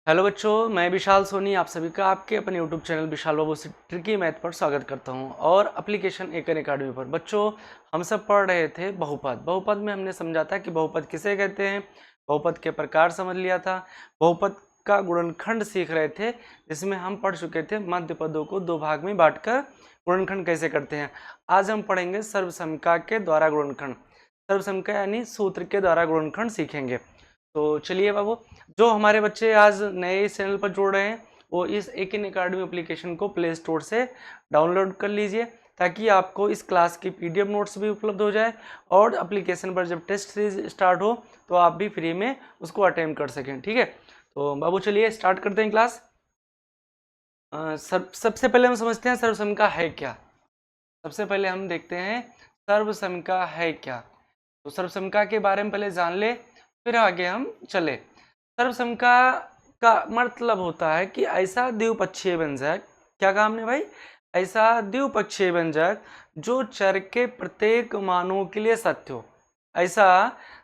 Hello बच्चों, मैं विशाल सोनी आप सभी का आपके अपने यूट्यूब चैनल विशाल बाबू से ट्रिकी मैथ पर स्वागत करता हूं और एप्लीकेशन एक अकेडमी पर। बच्चों, हम सब पढ़ रहे थे बहुपद। बहुपद में हमने समझा था कि बहुपद किसे कहते हैं, बहुपद के प्रकार समझ लिया था, बहुपद का गुणनखंड सीख रहे थे, जिसमें हम पढ़ चुके थे मध्य पदों को दो भाग में बांटकर गुणनखंड कैसे करते हैं। आज हम पढ़ेंगे सर्वसमीका के द्वारा गुणनखंड। सर्वसमीका यानी सूत्र के द्वारा गुणनखंड सीखेंगे। तो चलिए बाबू, जो हमारे बच्चे आज नए चैनल पर जुड़ रहे हैं वो इस एक इन अकेडमी एप्लीकेशन को प्ले स्टोर से डाउनलोड कर लीजिए, ताकि आपको इस क्लास की पीडीएफ नोट्स भी उपलब्ध हो जाए और एप्लीकेशन पर जब टेस्ट सीरीज स्टार्ट हो तो आप भी फ्री में उसको अटेम्प्ट कर सकें। ठीक है, तो बाबू चलिए स्टार्ट करते हैं क्लास। सबसे पहले हम समझते हैं सर्वसमीका है क्या। सबसे पहले हम देखते हैं सर्वसमीका है क्या। तो सर्वसमीका के बारे में पहले जान ले, फिर आगे हम चले। सर्वसमीका का मतलब होता है कि ऐसा द्विपक्षीय व्यंजक, क्या कहा हमने भाई, ऐसा द्विपक्षीय व्यंजक जो चर के प्रत्येक मानों के लिए सत्य हो। ऐसा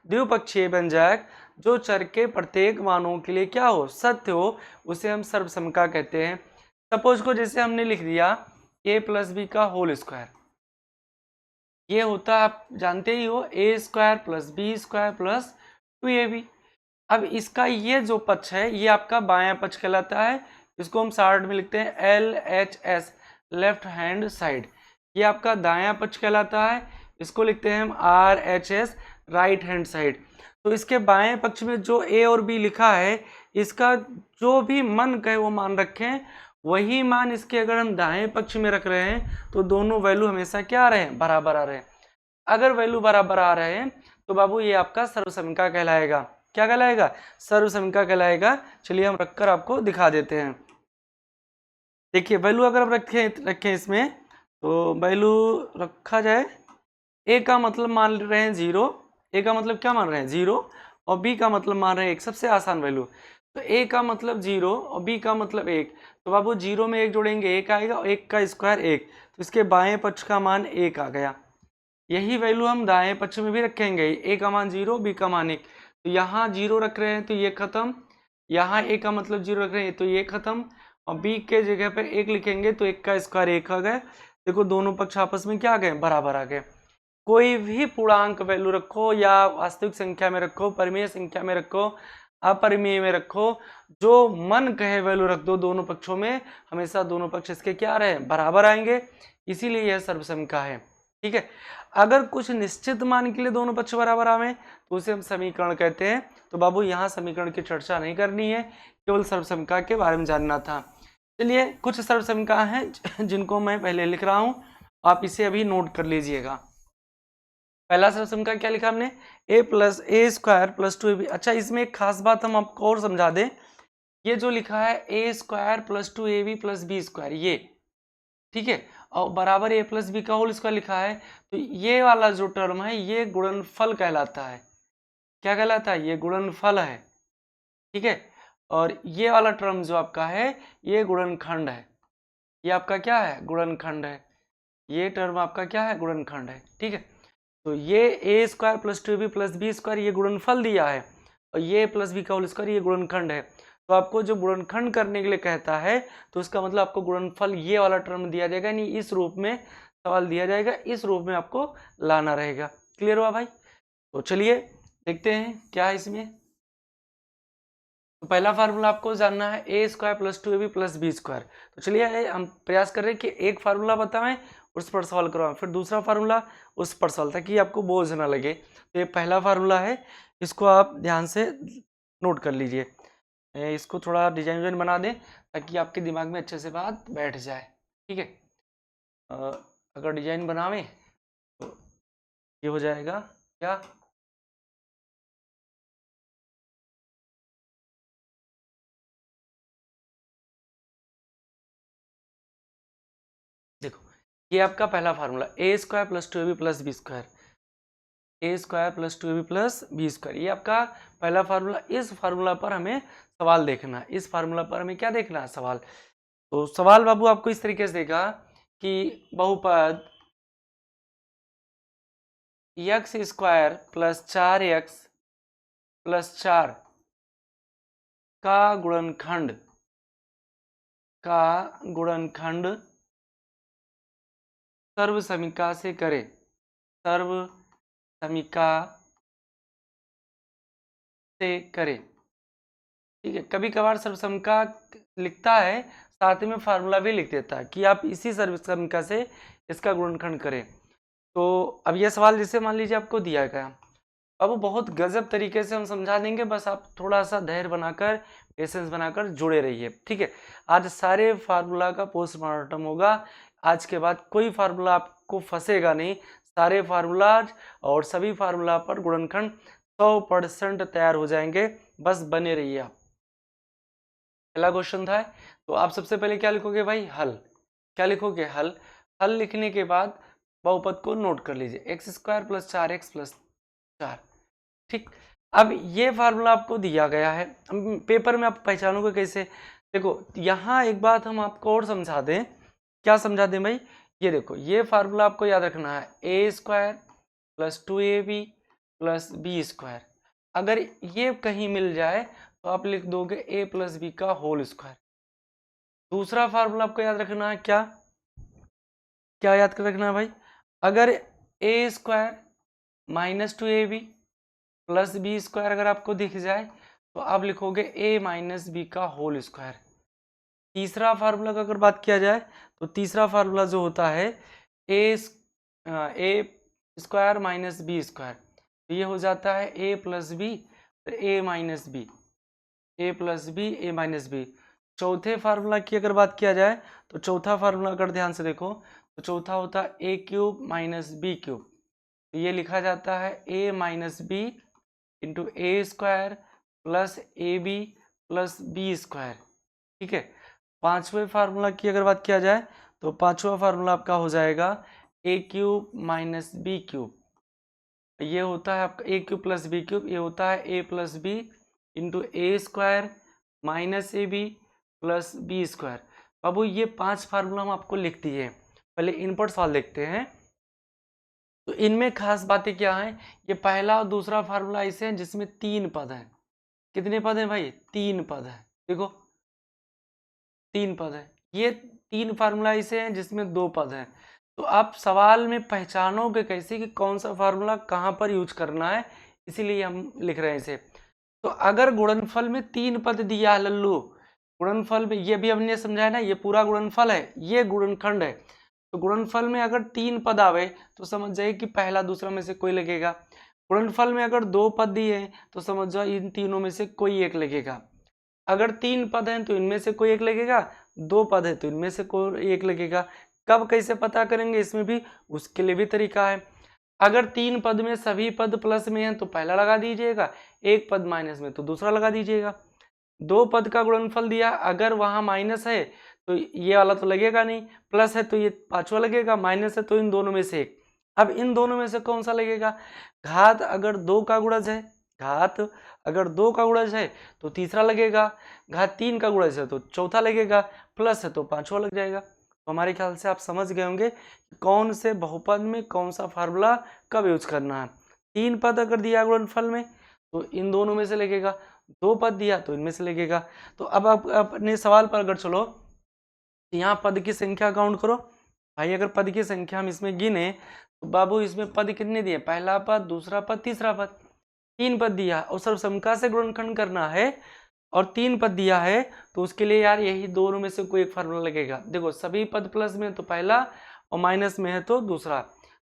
द्विपक्षीय व्यंजक जो चर के प्रत्येक मानों के लिए क्या हो, सत्य हो, उसे हम सर्वसमीका कहते हैं। सपोज को जैसे हमने लिख दिया a प्लस बी का होल स्क्वायर, ये होता आप जानते ही हो A square plus B square plus 2ab। अब इसका ये जो पक्ष है ये आपका बायां पक्ष कहलाता है। इसको हम शॉर्ट में लिखते हैं LHS, लेफ्ट हैंड साइड। ये आपका दायां पक्ष कहलाता है, इसको लिखते हैं हम RHS, राइट हैंड साइड। तो इसके बाएं पक्ष में जो A और B लिखा है, इसका जो भी मन कहे वो मान रखें, वही मान इसके अगर हम दाएं पक्ष में रख रहे हैं तो दोनों वैल्यू हमेशा क्या आ रहे हैं, बराबर आ रहे हैं। अगर वैल्यू बराबर आ रहे हैं तो बाबू ये आपका सर्वसमीका कहलाएगा। क्या कहलाएगा, सर्वसमीका कहलाएगा। चलिए हम रखकर आपको दिखा देते हैं। देखिए वैल्यू अगर आप रखें इसमें, तो वैल्यू रखा जाए, ए का मतलब मान रहे हैं 0, ए का मतलब क्या मान रहे हैं 0, और बी का मतलब मान रहे हैं 1। सबसे आसान वैल्यू, तो ए का मतलब 0 और बी का मतलब 1। तो बाबू 0 में 1 जोड़ेंगे 1 आएगा, और 1 का स्क्वायर 1, तो इसके बाएं पक्ष का मान 1 आ गया। यही वैल्यू हम दाएं पक्ष में भी रखेंगे, ए का मान 0, बी का मान 1। तो यहाँ 0 रख रहे हैं तो ये खत्म, यहाँ ए का मतलब 0 रख रहे हैं तो ये खत्म, और बी के जगह पे 1 लिखेंगे तो 1 का स्क्वायर 1 आ गए। देखो दोनों पक्ष आपस में क्या आ गए, बराबर आ गए। कोई भी पूर्णांक वैल्यू रखो या वास्तविक संख्या में रखो, परिमेय संख्या में रखो, अपरिमेय में रखो, जो मन कहे वैल्यू रख दो दोनों पक्षों में, हमेशा दोनों पक्ष इसके क्या रहे, बराबर आएंगे। इसीलिए यह सर्वसमीका है। ठीक है, अगर कुछ निश्चित मान के लिए दोनों पक्ष बराबर आवे तो उसे हम समीकरण कहते हैं। तो बाबू यहाँ समीकरण की चर्चा नहीं करनी है, केवल सर्वसमीका के बारे में जानना था। चलिए कुछ सर्वसमीका हैं जिनको मैं पहले लिख रहा हूं, आप इसे अभी नोट कर लीजिएगा। पहला सर्वसमीका क्या लिखा हमने, a plus A square plus 2ab। अच्छा, इसमें एक खास बात हम आपको और समझा दें, ये जो लिखा है A square plus 2ab plus B square, ये ठीक है, और बराबर ए प्लस बी का होल स्क्वायर लिखा है, तो ये वाला जो टर्म है ये गुणनफल कहलाता है। क्या कहलाता है, ये गुणनफल है। ठीक है, और ये वाला टर्म जो आपका है ये गुणनखंड है। ये आपका क्या है, गुणनखंड है। ये टर्म आपका क्या है, गुणनखंड है। ठीक है, तो ये A square plus 2b plus B square ये गुणनफल दिया है, और ये प्लस बी का होल स्क्वायर ये गुणनखंड है। तो आपको जो गुणनखंड करने के लिए कहता है तो उसका मतलब आपको गुणनफल ये वाला टर्म दिया जाएगा, यानी इस रूप में सवाल दिया जाएगा, इस रूप में आपको लाना रहेगा। क्लियर हुआ भाई। तो चलिए देखते हैं क्या है इसमें। तो पहला फार्मूला आपको जानना है A square plus 2ab plus B square. तो चलिए हम प्रयास कर रहे हैं कि एक फार्मूला बताएं उस पर सवाल करवाएं, फिर दूसरा फार्मूला उस पर सवाल, ताकि आपको बोझ ना लगे। तो ये पहला फार्मूला है, इसको आप ध्यान से नोट कर लीजिए। इसको थोड़ा डिजाइन विजाइन बना दें ताकि आपके दिमाग में अच्छे से बात बैठ जाए। ठीक है, अगर डिजाइन बनावें तो ये हो जाएगा क्या, देखो ये आपका पहला formula A square plus 2ab plus B square, A square plus 2ab plus B square, ये आपका पहला फार्मूला। इस फार्मूला पर हमें सवाल देखना है, इस फार्मूला पर हमें क्या देखना है, सवाल। तो सवाल बाबू आपको इस तरीके से देगा कि बहुपद x square plus 4x plus 4 का गुणनखंड सर्वसमिका से करें, सर्वसमिका से करें। ठीक है, कभी कभार सर्वसमिका लिखता है, साथ में फार्मूला भी लिख देता है कि आप इसी सर्वसमिका से इसका गुणनखंड करें। तो अब यह सवाल जैसे मान लीजिए आपको दिया गया, अब वो बहुत गजब तरीके से हम समझा देंगे, बस आप थोड़ा सा धैर्य बनाकर, पेशेंस बनाकर जुड़े रहिए। ठीक है, आज सारे फार्मूला का पोस्टमार्टम होगा, आज के बाद कोई फार्मूला आपको फंसेगा नहीं, सारे फार्मूला और सभी फार्मूला पर गुणनखंड 100% तैयार हो जाएंगे, बस बने रहिए आप। पहला क्वेश्चन था, तो आप सबसे पहले क्या लिखोगे भाई, हल। क्या लिखोगे, हल। हल लिखने के बाद बहुपद को नोट कर लीजिए, x² + 4x + 4। ठीक, अब ये फार्मूला आपको दिया गया है, पेपर में आप पहचानोगे कैसे, देखो यहाँ एक बात हम आपको और समझा दें। क्या समझा दें भाई, ये देखो ये फार्मूला आपको याद रखना है, a² + 2ab + b²। अगर ये कहीं मिल जाए तो आप लिख दोगे a + b का होल स्क्वायर। दूसरा फार्मूला आपको याद रखना है, क्या क्या याद कर रखना है भाई, अगर a² - 2ab + b² अगर आपको दिख जाए तो आप लिखोगे a - b का होल स्क्वायर। तीसरा फार्मूला का अगर बात किया जाए तो तीसरा फार्मूला जो होता है a² - b², तो ये हो जाता है a + b a - b, a + b a - b। चौथे फार्मूला की अगर बात किया जाए तो चौथा फार्मूला अगर ध्यान से देखो तो चौथा होता है a³ - b³, तो ये लिखा जाता है a - b × a² + ab + b²। ठीक है, पांचवें फार्मूला की अगर बात किया जाए तो पांचवा फार्मूला आपका हो जाएगा a³ - b³, ये होता है आपका a³ + b³, ये होता है a + b × a² - ab + b²। बाबू ये 5 फार्मूला हम आपको लिख दिए, पहले इन पर सवाल देखते हैं। तो इनमें खास बातें क्या हैं, ये पहला और दूसरा फार्मूला ऐसे हैं जिसमें 3 पद हैं। कितने पद हैं भाई, 3 पद हैं, देखो 3 पद हैं। ये 3 फार्मूला ऐसे हैं जिसमें 2 पद हैं। तो आप सवाल में पहचानोगे कैसे कि कौन सा फार्मूला कहाँ पर यूज करना है, इसीलिए हम लिख रहे हैं इसे। तो अगर गुणनफल में 3 पद दिया है लल्लू, गुणनफल में ये भी हमने समझाया ना, ये पूरा गुणनफल है, ये गुणनखंड है। तो गुणनफल में अगर 3 पद आवे तो समझ जाइए कि पहला दूसरा में से कोई लगेगा। गुणनफल में अगर 2 पद दिए हैं तो समझ जाओ इन तीनों में से कोई एक लगेगा। अगर 3 पद हैं तो इनमें से कोई एक लगेगा, 2 पद है तो इनमें से कोई एक लगेगा। कब कैसे पता करेंगे, इसमें भी उसके लिए भी तरीका है। अगर 3 पद में सभी पद प्लस में हैं तो पहला लगा दीजिएगा, 1 पद माइनस में तो दूसरा लगा दीजिएगा। 2 पद का गुणनफल दिया, अगर वहां माइनस है तो ये वाला तो लगेगा नहीं, प्लस है तो ये पांचवा लगेगा, माइनस है तो इन दोनों में से एक। अब इन दोनों में से कौन सा लगेगा, घात अगर 2 का गुणज है, घात अगर 2 का गुणज है तो तीसरा लगेगा, घात 3 का गुणज है तो चौथा लगेगा, प्लस है तो पांचवा लग जाएगा। तो हमारे ख्याल से आप समझ गए होंगे कौन से बहुपद में कौन सा फार्मूला कब यूज करना है। 3 पद अगर दिया गुणनफल में तो इन दोनों में से लगेगा, 2 पद दिया तो इनमें से लगेगा। तो अब आप अपने सवाल पर अगर चलो, यहाँ पद की संख्या काउंट करो भाई। अगर पद की संख्या हम इसमें गिने तो बाबू इसमें पद कितने दिए, पहला पद, दूसरा पद, तीसरा पद, 3 पद दिया और सर्वसमका से गुणनखंड करना है और 3 पद दिया है तो उसके लिए यार यही दोनों में से कोई एक फार्मूला लगेगा। देखो सभी पद प्लस में तो पहला और माइनस में है तो दूसरा,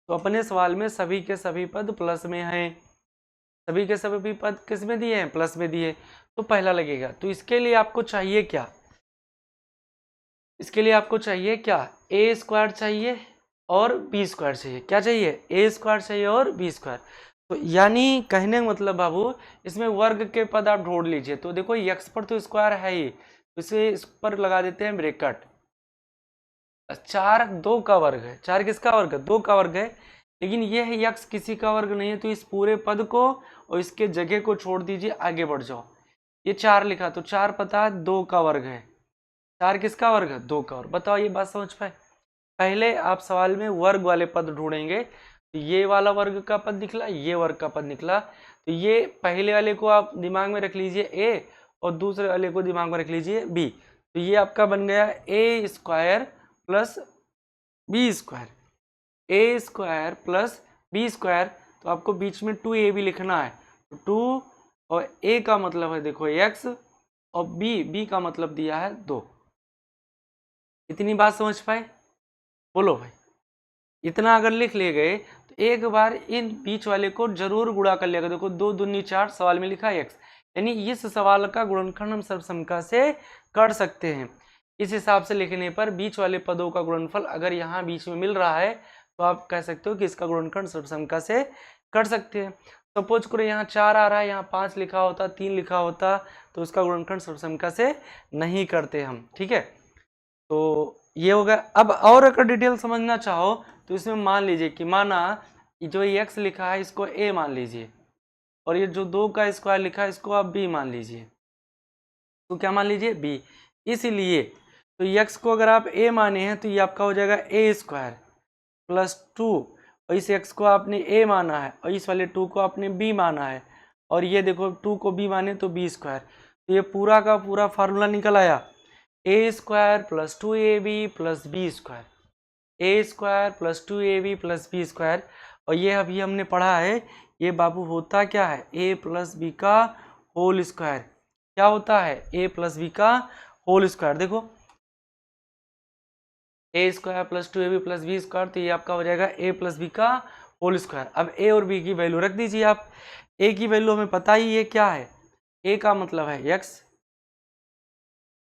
तो अपने सवाल में सभी के सभी पद प्लस में हैं, सभी के सभी पद किस में दिए हैं, प्लस में दिए, तो पहला लगेगा। तो इसके लिए आपको चाहिए क्या, इसके लिए आपको चाहिए क्या, a² चाहिए और b² चाहिए। क्या चाहिए, a² चाहिए और b²। तो यानी कहने का मतलब बाबू इसमें वर्ग के पद आप ढूंढ लीजिए। तो देखो x पर तो स्क्वायर है ही, इसे इस पर लगा देते हैं ब्रैकेट। 4 2 का वर्ग है, 4 किसका वर्ग है, 2 का वर्ग है, लेकिन यह x किसी का वर्ग नहीं है, तो इस पूरे पद को और इसके जगह को छोड़ दीजिए, आगे बढ़ जाओ। ये 4 लिखा तो 4 पता है 2 का वर्ग है, 4 किसका वर्ग है, 2 का वर्ग। बताओ ये बात समझ पाए। पहले आप सवाल में वर्ग वाले पद ढूंढेंगे, तो ये वाला वर्ग का पद निकला, ये वर्ग का पद निकला, तो ये पहले वाले को आप दिमाग में रख लीजिए a और दूसरे वाले को दिमाग में रख लीजिए b। तो ये आपका बन गया a square plus B square, A square plus B square. तो आपको बीच में 2ab लिखना है, तो 2 और a का मतलब है देखो x और b का मतलब दिया है 2। इतनी बात समझ पाए? बोलो भाई। इतना अगर लिख ले गए तो एक बार इन बीच वाले को जरूर गुणा कर लिया। देखो 2 दूनी 4, सवाल में लिखा है x, यानी इस सवाल का गुणनखंड हम सर्वसम्मिका से कर सकते हैं। इस हिसाब से लिखने पर बीच वाले पदों का गुणनफल अगर यहाँ बीच में मिल रहा है तो आप कह सकते हो कि इसका गुणनखंड सर्वसम्मिका से कर सकते हैं। सपोज करो यहाँ 4 आ रहा है, यहाँ 5 लिखा होता, 3 लिखा होता, तो उसका गुणनखंड सर्वसम्मिका से नहीं करते हम। ठीक है, तो ये हो गया। अब और अगर डिटेल समझना चाहो तो इसमें मान लीजिए कि माना जो ये x लिखा है इसको a मान लीजिए, और ये जो 2 का स्क्वायर लिखा है इसको आप b मान लीजिए। तो क्या मान लीजिए? b। इसीलिए तो x को अगर आप a माने हैं तो ये आपका हो जाएगा a स्क्वायर प्लस 2, और इस x को आपने a माना है और इस वाले 2 को आपने b माना है, और ये देखो 2 को b माने तो b स्क्वायर। तो ये पूरा का पूरा फार्मूला निकल आया a square plus 2ab plus B square, A square plus 2ab plus B square. और ये अभी हमने पढ़ा है, ये बाबू होता क्या है? a प्लस बी का होल स्क्वायर। क्या होता है? a प्लस बी का होल स्क्वायर। देखो a square plus 2ab plus B square, तो ये आपका हो जाएगा a प्लस बी का होल स्क्वायर। अब a और b की वैल्यू रख दीजिए आप। a की वैल्यू हमें पता ही है क्या है, a का मतलब है x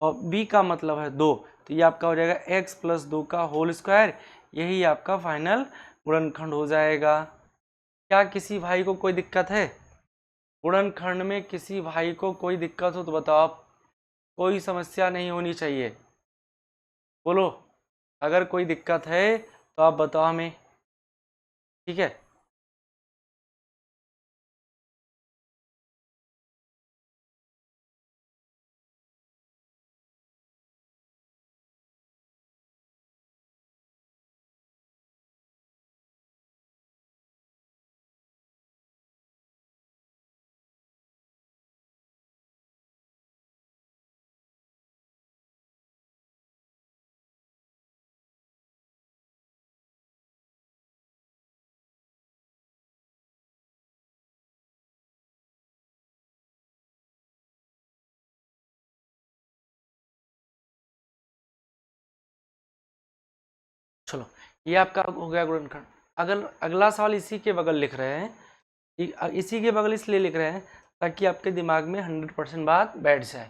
और b का मतलब है 2, तो ये आपका हो जाएगा x प्लस 2 का होल स्क्वायर। यही आपका फाइनल गुणनखंड हो जाएगा। क्या किसी भाई को कोई दिक्कत है? गुणनखंड में किसी भाई को कोई दिक्कत हो तो बताओ आप, कोई समस्या नहीं होनी चाहिए। बोलो, अगर कोई दिक्कत है तो आप बताओ हमें। ठीक है, चलो ये आपका हो गया गुणनखंड। अगर अगला सवाल इसी के बगल लिख रहे हैं, इसी के बगल इसलिए लिख रहे हैं ताकि आपके दिमाग में 100% बात बैठ जाए।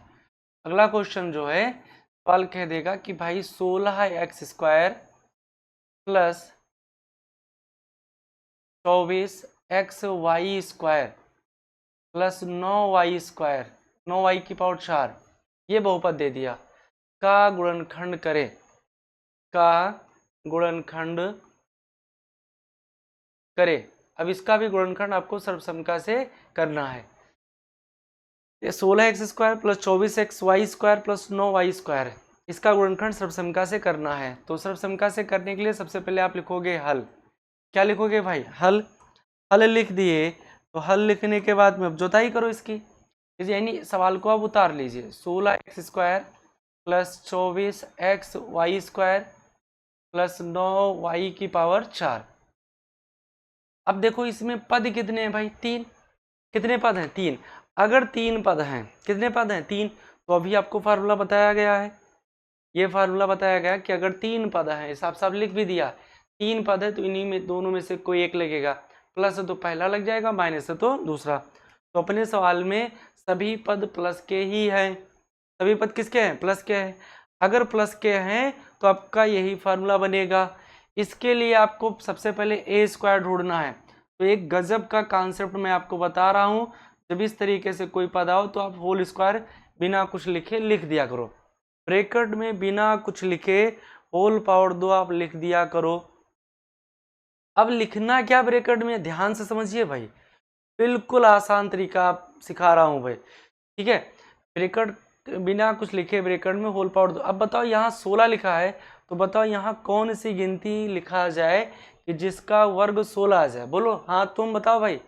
अगला क्वेश्चन जो है सवाल कह देगा कि भाई 16x square plus 24xy square plus 9y square, 9y की पावर 4, ये बहुपद दे दिया, का गुणनखंड करें। का गुणनखंड करे। अब इसका भी गुणनखंड आपको सर्वसम्मिका से करना है। ये 16x square plus 24xy square plus 9y square, इसका गुणनखंड सर्वसम्मिका से करना है। तो सर्वसम्मिका से करने के लिए सबसे पहले आप लिखोगे हल। क्या लिखोगे भाई? हल। हल लिख दिए तो हल लिखने के बाद में अब जोताई करो इसकी, यानी सवाल को आप उतार लीजिए। 16x square plus 24xy square plus 9y की पावर 4। अब देखो इसमें पद कितने हैं भाई? 3। कितने पद हैं? 3। अगर 3 पद हैं, कितने पद हैं? 3, तो अभी आपको फार्मूला बताया गया है। ये फार्मूला बताया गया कि अगर 3 पद हैं, साफ साफ लिख भी दिया, 3 पद है तो इन्हीं में दोनों में से कोई एक लगेगा। प्लस है तो पहला लग जाएगा, माइनस है तो दूसरा। तो अपने सवाल में सभी पद प्लस के ही हैं। सभी पद किसके हैं? प्लस के हैं। अगर प्लस के हैं तो आपका यही फार्मूला बनेगा। इसके लिए आपको सबसे पहले ए स्क्वायर ढूंढना है। तो एक गजब का कॉन्सेप्ट मैं आपको बता रहा हूँ, जब इस तरीके से कोई पद आओ तो आप होल स्क्वायर बिना कुछ लिखे लिख दिया करो। ब्रैकेट में बिना कुछ लिखे होल पावर 2 आप लिख दिया करो। अब लिखना क्या ब्रैकेट में, ध्यान से समझिए भाई, बिल्कुल आसान तरीका आप सिखा रहा हूँ भाई। ठीक है, ब्रैकेट बिना कुछ लिखे ब्रैकेट में होल पावर 2। अब बताओ यहाँ 16 लिखा है, तो बताओ यहाँ कौन सी गिनती लिखा जाए कि जिसका वर्ग 16 आ जाए? बोलो हाँ, तुम बताओ भाई,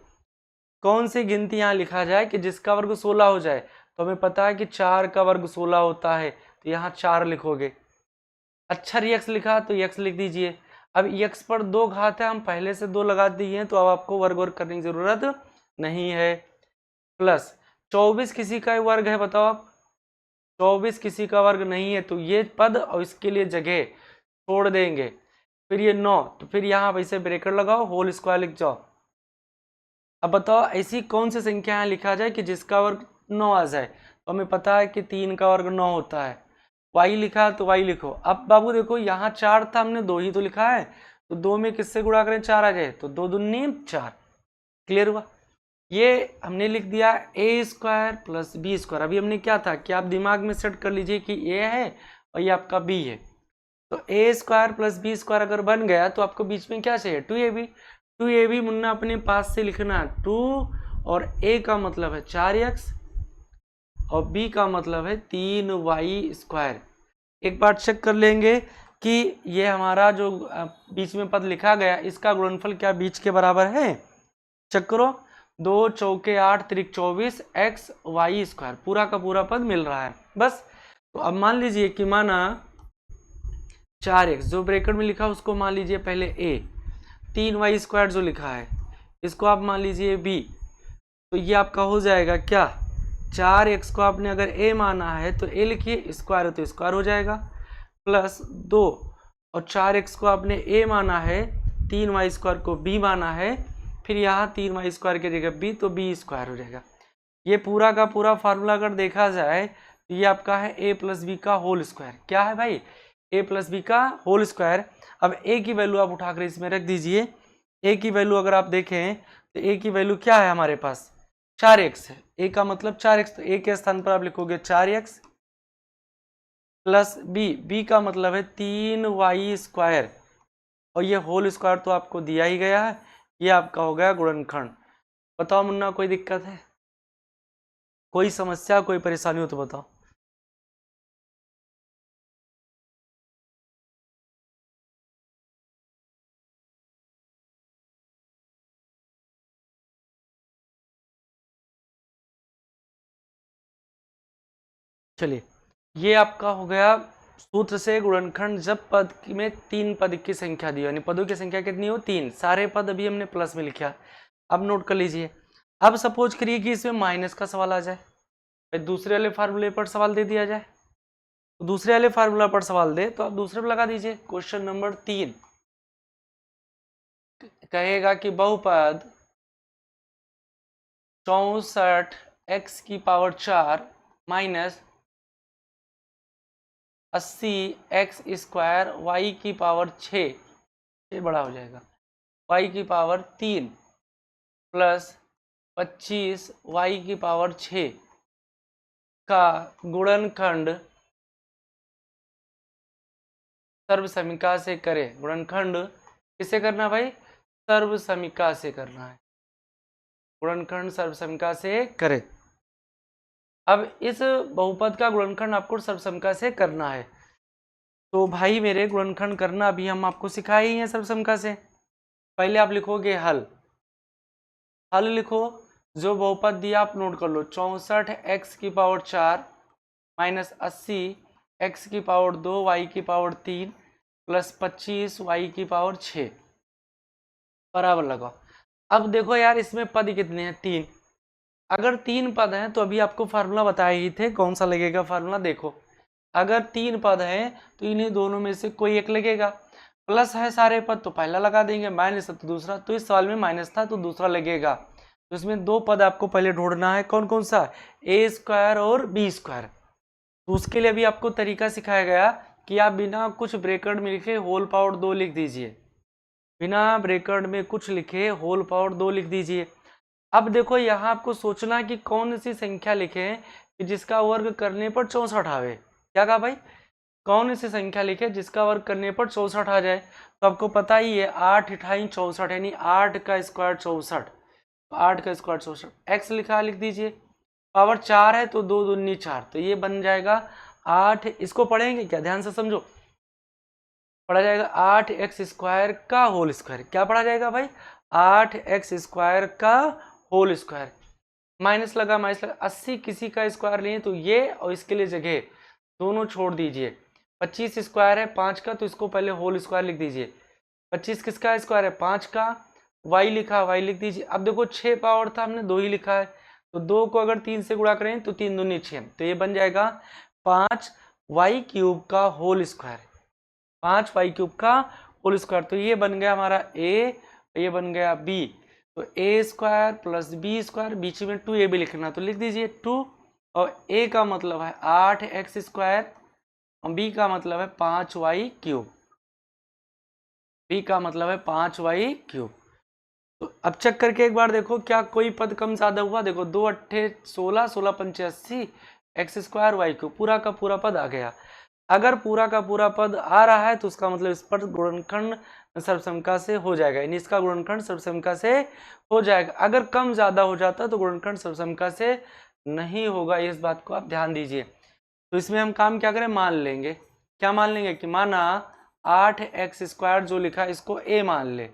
कौन सी गिनती यहाँ लिखा जाए कि जिसका वर्ग 16 हो जाए? तो हमें पता है कि 4 का वर्ग 16 होता है, तो यहाँ 4 लिखोगे। अक्षर x लिखा तो x लिख दीजिए। अब x पर 2 घात है, हम पहले से 2 लगा दिए हैं, तो अब आपको वर्ग वर्ग करने की जरूरत नहीं है। प्लस 24 किसी का वर्ग है, बताओ आप। 24 किसी का वर्ग नहीं है, तो ये पद और इसके लिए जगह छोड़ देंगे। फिर ये 9, तो फिर यहाँ वैसे ब्रेकेट लगाओ, होल स्क्वायर लिख जाओ। अब बताओ ऐसी कौन सी संख्या यहाँ लिखा जाए कि जिसका वर्ग 9 आ जाए। तो हमें पता है कि 3 का वर्ग 9 होता है। y लिखा तो y लिखो। अब बाबू देखो यहाँ 4 था, हमने 2 ही तो लिखा है, तो 2 में किससे गुणा करें, 4 आ जाए, तो 2 दूनी 4। क्लियर हुआ। ये हमने लिख दिया a square plus B square. अभी हमने क्या था कि आप दिमाग में सेट कर लीजिए कि a है और ये आपका b है। तो a square plus B square अगर बन गया तो आपको बीच में क्या चाहिए, 2ab। 2ab मुन्ना अपने पास से लिखना है 2, और a का मतलब है 4x और b का मतलब है 3y स्क्वायर। एक बार चेक कर लेंगे कि ये हमारा जो बीच में पद लिखा गया इसका गुणनफल क्या बीच के बराबर है। चेक करो, 2 चौके 8 त्रिक 24 x y स्क्वायर, पूरा का पूरा पद मिल रहा है बस। तो अब मान लीजिए कि माना 4x जो ब्रैकेट में लिखा उसको मान लीजिए पहले a, 3y स्क्वायर जो लिखा है इसको आप मान लीजिए b। तो ये आपका हो जाएगा क्या, 4x को आपने अगर a माना है तो a लिखिए, स्क्वायर है तो स्क्वायर हो जाएगा, प्लस 2 और 4x को आपने a माना है, 3y स्क्वायर को b माना है, फिर यहाँ 3y स्क्वायर की जगह b, तो b स्क्वायर हो जाएगा। ये पूरा का पूरा फार्मूला अगर देखा जाए तो ये आपका है a प्लस बी का होल स्क्वायर। क्या है भाई, a प्लस बी का होल स्क्वायर। अब a की वैल्यू आप उठाकर इसमें रख दीजिए। a की वैल्यू अगर आप देखें तो a की वैल्यू क्या है हमारे पास, 4x है। a का मतलब 4x, तो a के स्थान पर आप लिखोगे 4x प्लस b का मतलब है 3y स्क्वायर, और ये होल स्क्वायर तो आपको दिया ही गया है। ये आपका हो गया गुणनखंड। बताओ मुन्ना कोई दिक्कत है, कोई समस्या, कोई परेशानी हो तो बताओ। चलिए, ये आपका हो गया सूत्र से गुणनखंड जब पद में 3 पद की संख्या दी, यानी पदों की संख्या कितनी हो, 3। सारे पद अभी हमने प्लस में लिखा। अब नोट कर लीजिए। अब सपोज करिए कि इसमें माइनस का सवाल आ जाए, दूसरे वाले फार्मूले पर सवाल दे दिया जाए। तो दूसरे वाले फार्मूला पर सवाल दे तो आप दूसरे पर लगा दीजिए। क्वेश्चन नंबर 3 कहेगा कि बहुपद 64 x की power 4 minus 80 x square y की पावर 6, ये बड़ा हो जाएगा, y की पावर 3 प्लस 25 y की पावर 6 का गुणनखंड सर्वसमीका से करें। गुणनखंड किसे करना भाई, सर्वसमीका से करना है। गुणनखंड सर्वसमीका से करें। अब इस बहुपद का गुणनखंड आपको सर्वसमीका से करना है। तो भाई मेरे गुणनखंड करना अभी हम आपको सिखाए ही हैं सर्वसमीका से। पहले आप लिखोगे हल, हल लिखो। जो बहुपद दिया आप नोट कर लो, 64 x की पावर 4 माइनस 80 x की पावर 2 y की पावर 3 प्लस 25 y की पावर 6 बराबर लगाओ। अब देखो यार इसमें पद कितने हैं, 3। अगर 3 पद हैं तो अभी आपको फार्मूला बताए ही थे, कौन सा लगेगा फार्मूला देखो। अगर 3 पद हैं तो इन्हीं दोनों में से कोई एक लगेगा। प्लस है सारे पद तो पहला लगा देंगे, माइनस है तो दूसरा। तो इस सवाल में माइनस था तो दूसरा लगेगा। तो इसमें 2 पद आपको पहले ढूंढना है, कौन कौन सा, a स्क्वायर और b स्क्वायर। तो उसके लिए अभी आपको तरीका सिखाया गया कि आप बिना कुछ ब्रैकेट में लिखे होल पावर 2 लिख दीजिए। बिना ब्रैकेट में कुछ लिखे होल पावर 2 लिख दीजिए। अब देखो यहाँ आपको सोचना कि कौन सी संख्या लिखे कि जिसका वर्ग करने पर 64 आवे। क्या कहा भाई, कौन सी संख्या लिखे जिसका वर्ग करने पर 64 आ जाए। तो आपको पता ही है 8 × 64 यानी 8 का स्क्वायर 64। 8 का स्क्वायर 64, x लिखा लिख दीजिए। पावर 4 है तो 2 दूनी 4, तो ये बन जाएगा 8। इसको पढ़ेंगे क्या, ध्यान से समझो। पढ़ा जाएगा 8x स्क्वायर का होल स्क्वायर। क्या पढ़ा जाएगा भाई, 8x स्क्वायर का होल स्क्वायर। माइनस लगा, 80 किसी का स्क्वायर नहीं है तो ये और इसके लिए जगह दोनों छोड़ दीजिए। 25 स्क्वायर है 5 का, तो इसको पहले होल स्क्वायर लिख दीजिए। 25 किसका स्क्वायर है? 5 का। y लिखा, y लिख दीजिए। अब देखो 6 पावर था, हमने 2 ही लिखा है, तो 2 को अगर 3 से गुणा करें तो 3 दूनी 6, तो ये बन जाएगा 5y³ का होल स्क्वायर। 5y³ का होल स्क्वायर, तो ये बन गया हमारा a, ये बन गया b। तो a square plus b square, बीच में 2a भी लिखना, तो लिख दीजिए 2। और a का मतलब है 8x स्क्वायर और b का मतलब है 5y³। b का मतलब है 5y³। तो अब चेक करके एक बार देखो क्या कोई पद कम ज्यादा हुआ। देखो 2 अट्ठे 16, 16 पंचे 80, एक्स स्क्वायर y³ पूरा का पूरा पद आ गया। अगर पूरा का पूरा पद आ रहा है तो उसका मतलब इस पर गुणनखंड सर्वसमका से हो जाएगा, यानी इसका गुणनखंड सर्वसमका से हो जाएगा। अगर कम ज्यादा हो जाता तो गुणनखंड सर्वसमका से नहीं होगा, इस बात को आप ध्यान दीजिए। तो इसमें हम काम क्या करें, मान लेंगे। क्या मान लेंगे कि माना 8x स्क्वायर जो लिखा है इसको a मान ले,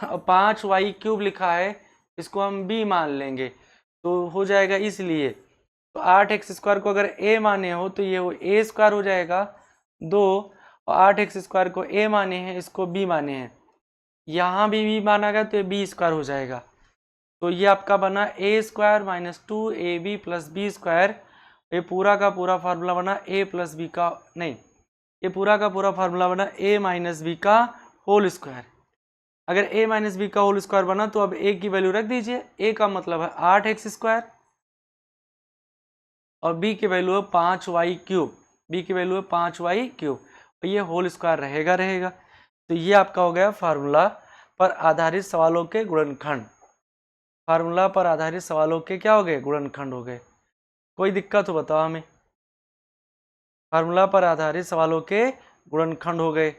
और 5y³ लिखा है इसको हम b मान लेंगे, तो हो जाएगा। इसलिए तो 8x स्क्वायर को अगर a माने हो तो ये वो a स्क्वायर हो जाएगा 2, और 8x स्क्वायर को a माने हैं इसको b माने हैं, यहाँ भी b माना गया तो ये b स्क्वायर हो जाएगा। तो ये आपका बना a square minus 2ab plus B square. ये पूरा का पूरा फार्मूला बना a प्लस बी का, नहीं, ये पूरा का पूरा फार्मूला बना a माइनस बी का होल स्क्वायर। अगर a माइनस बी का होल स्क्वायर बना तो अब a की वैल्यू रख दीजिए। a का मतलब है 8x स्क्वायर और b की वैल्यू है 5y³। b की वैल्यू है 5y³, और ये होल स्क्वायर रहेगा रहेगा। तो ये आपका हो गया फार्मूला पर आधारित सवालों के गुणनखंड। फार्मूला पर आधारित सवालों के क्या हो गए, गुणनखंड हो गए। कोई दिक्कत हो बताओ हमें। फार्मूला पर आधारित सवालों के गुणनखंड हो गए।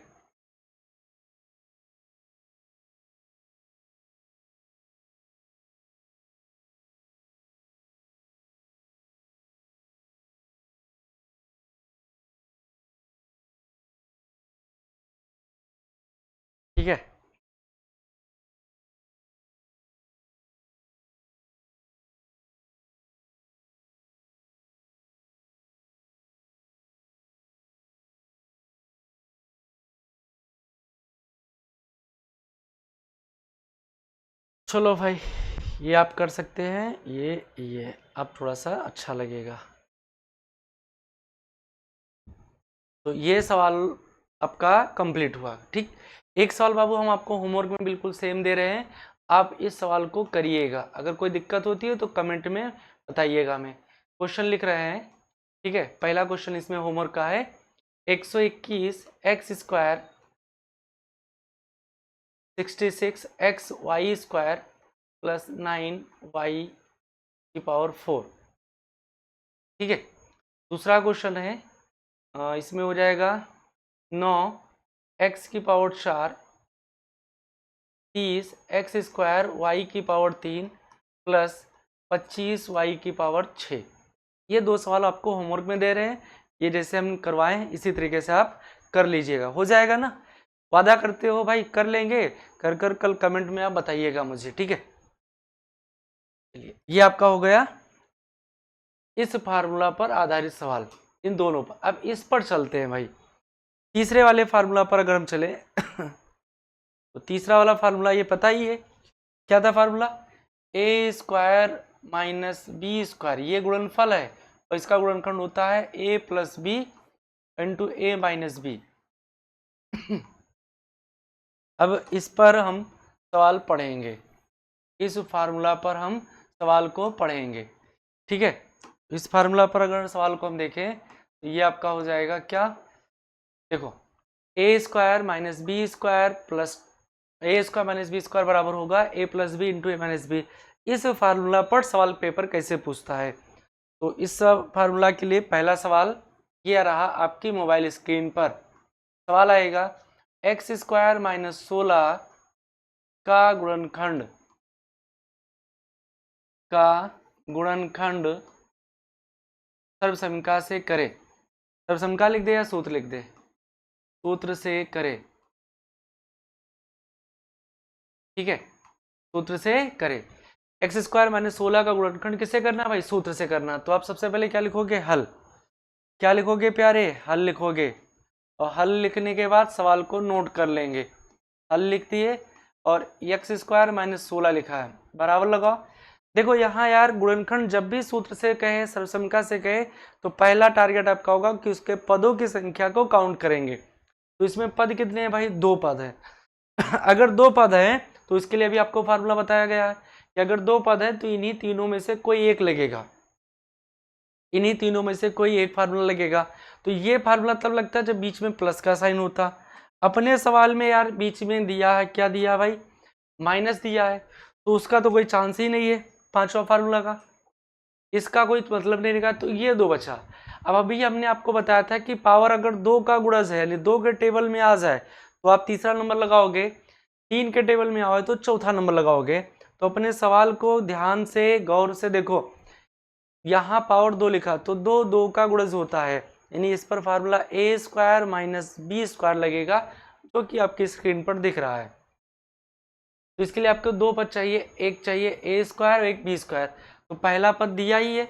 ठीक है, चलो भाई, ये आप कर सकते हैं। ये अब थोड़ा सा अच्छा लगेगा। तो ये सवाल आपका कंप्लीट हुआ। ठीक, एक सवाल बाबू हम आपको होमवर्क में बिल्कुल सेम दे रहे हैं, आप इस सवाल को करिएगा। अगर कोई दिक्कत होती है तो कमेंट में बताइएगा हमें। क्वेश्चन लिख रहे हैं, ठीक है। पहला क्वेश्चन इसमें होमवर्क का है, 121 X square 66 X Y square plus 9y की पावर 4। ठीक है, दूसरा क्वेश्चन है, इसमें हो जाएगा 9 एक्स की पावर 4 30 एक्स स्क्वायर वाई की पावर 3 प्लस 25 वाई की पावर 6। ये दो सवाल आपको होमवर्क में दे रहे हैं, ये जैसे हम करवाए हैं इसी तरीके से आप कर लीजिएगा। हो जाएगा ना, वादा करते हो भाई? कर लेंगे, कर कर कल कमेंट में आप बताइएगा मुझे, ठीक है। चलिए, ये आपका हो गया इस फार्मूला पर आधारित सवाल, इन दोनों पर। अब इस पर चलते हैं भाई, तीसरे वाले फार्मूला पर अगर हम चले तो तीसरा वाला फार्मूला ये पता ही है क्या था formula, A square minus B square, ये गुणनफल है और इसका गुणनखंड होता है ए plus B into A minus B. अब इस पर हम सवाल पढ़ेंगे, इस फार्मूला पर हम सवाल को पढ़ेंगे, ठीक है। इस फार्मूला पर अगर सवाल को हम देखें तो ये आपका हो जाएगा क्या, देखो A square minus B square plus A square minus B square बराबर होगा A plus B into A minus B. इस फार्मूला पर सवाल पेपर कैसे पूछता है, तो इस फार्मूला के लिए पहला सवाल ये रहा आपकी मोबाइल स्क्रीन पर। सवाल आएगा एक्स स्क्वायर माइनस 16 का गुणनखंड सर्वसमीका से करे। सर्वसमीका लिख दे या सूत्र लिख दे, सूत्र से करे, ठीक है, सूत्र से करे। एक्स स्क्वायर माइनस 16 का गुणनखंड किससे करना है भाई? सूत्र से करना। तो आप सबसे पहले क्या लिखोगे? हल। क्या लिखोगे प्यारे? हल लिखोगे। और हल लिखने के बाद सवाल को नोट कर लेंगे। हल लिख दिए और एक्स स्क्वायर माइनस 16 लिखा है, बराबर लगाओ। देखो यहाँ यार गुणनखंड जब भी सूत्र से कहे, सर्वसमीकरण से कहे, तो पहला टारगेट आपका होगा कि उसके पदों की संख्या को काउंट करेंगे। तो इसमें पद कितने हैं भाई? 2 पद है। अगर 2 पद है तो इसके लिए भी आपको फार्मूला बताया गया है कि अगर 2 पद है तो इन्हीं तीनों में से कोई एक लगेगा, इन्हीं तीनों में से कोई एक फार्मूला लगेगा। तो ये फार्मूला तब लगता है जब बीच में प्लस का साइन होता। अपने सवाल में यार बीच में दिया है, क्या दिया भाई? माइनस दिया है, तो उसका तो कोई चांस ही नहीं है पांचवा फार्मूला का, इसका कोई मतलब नहीं निकला। तो ये 2 बचा। अब अभी हमने आपको बताया था कि पावर अगर 2 का गुणज है, यानी 2 के टेबल में आ जाए तो आप तीसरा नंबर लगाओगे, 3 के टेबल में आओगे तो चौथा नंबर लगाओगे। तो अपने सवाल को ध्यान से गौर से देखो, यहाँ पावर 2 लिखा तो 2 का गुणज होता है, यानी इस पर formula A square minus B square लगेगा, जो कि आपकी स्क्रीन पर दिख रहा है। तो इसके लिए आपको 2 पद चाहिए, एक चाहिए ए स्क्वायर, एक बी स्क्वायर। तो पहला पद दिया ही है,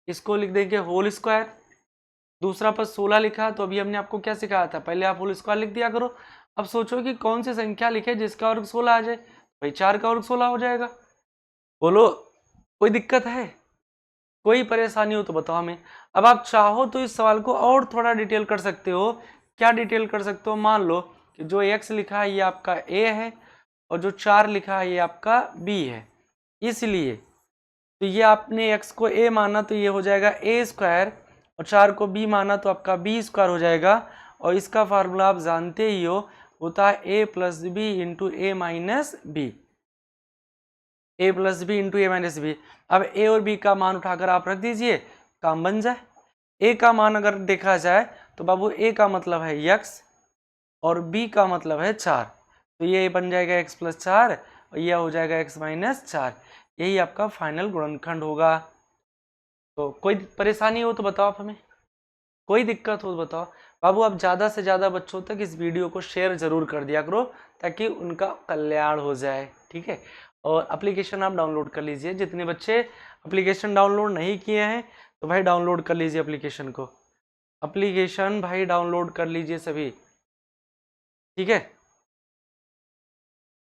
इसको लिख देंगे होल स्क्वायर। दूसरा पद 16 लिखा, तो अभी हमने आपको क्या सिखाया था? पहले आप होल स्क्वायर लिख दिया करो। अब सोचो कि कौन सी संख्या लिखे जिसका वर्ग 16 आ जाए? भाई 4 का वर्ग 16 हो जाएगा। बोलो कोई दिक्कत है? कोई परेशानी हो तो बताओ हमें। अब आप चाहो तो इस सवाल को और थोड़ा डिटेल कर सकते हो। क्या डिटेल कर सकते हो? मान लो कि जो x लिखा है ये आपका a है और जो 4 लिखा है ये आपका b है, इसलिए तो ये आपने x को a माना तो ये हो जाएगा a स्क्वायर, और 4 को b माना तो आपका b स्क्वायर हो जाएगा। और इसका फार्मूला आप जानते ही हो, होता है a plus B into A minus B, a plus B into A minus B. अब a और b का मान उठाकर आप रख दीजिए, काम बन जाए। a का मान अगर देखा जाए तो बाबू a का मतलब है x और b का मतलब है 4, तो ये बन जाएगा x प्लस 4 और यह हो जाएगा x माइनस 4। यही आपका फाइनल गुणनखंड होगा। तो कोई परेशानी हो तो बताओ आप हमें, कोई दिक्कत हो तो बताओ। बाबू आप ज़्यादा से ज़्यादा बच्चों तक इस वीडियो को शेयर जरूर कर दिया करो ताकि उनका कल्याण हो जाए, ठीक है। और एप्लीकेशन आप डाउनलोड कर लीजिए। जितने बच्चे एप्लीकेशन डाउनलोड नहीं किए हैं तो भाई डाउनलोड कर लीजिए एप्लीकेशन को, एप्लीकेशन भाई डाउनलोड कर लीजिए सभी, ठीक है।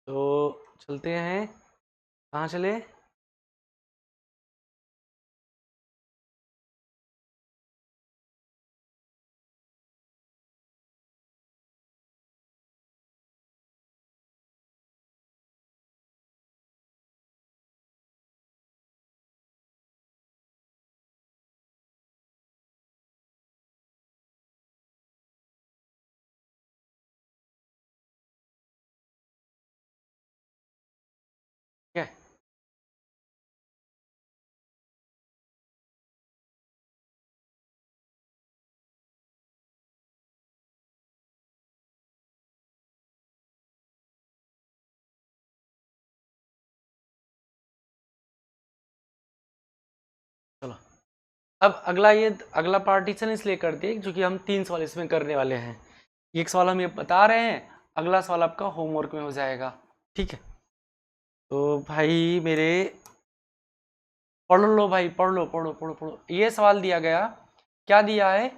तो चलते हैं, कहाँ चले? ठीक है, चलो। अब अगला, ये अगला पार्टीशन इसलिए कर दिए क्योंकि हम 3 सवाल इसमें करने वाले हैं। एक सवाल हम ये बता रहे हैं, अगला सवाल आपका होमवर्क में हो जाएगा, ठीक है। तो भाई मेरे पढ़ लो भाई, पढ़ लो, पढ़ो पढ़ो पढ़ो। ये सवाल दिया गया, क्या दिया है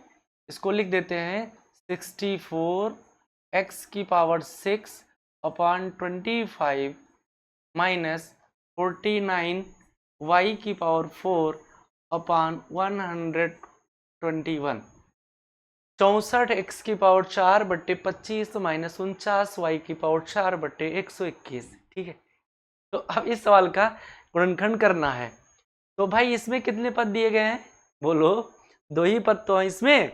इसको लिख देते हैं, 64 x की पावर 6 अपॉन 25 माइनस 49 y की पावर 4 अपॉन 121। 64 x की पावर 4 बट्टे 25 माइनस 49 y की पावर 4 बट्टे 121, ठीक है। तो अब इस सवाल का गुणनखंड करना है। तो भाई इसमें कितने पद दिए गए हैं? बोलो, 2 ही पद तो हैं इसमें।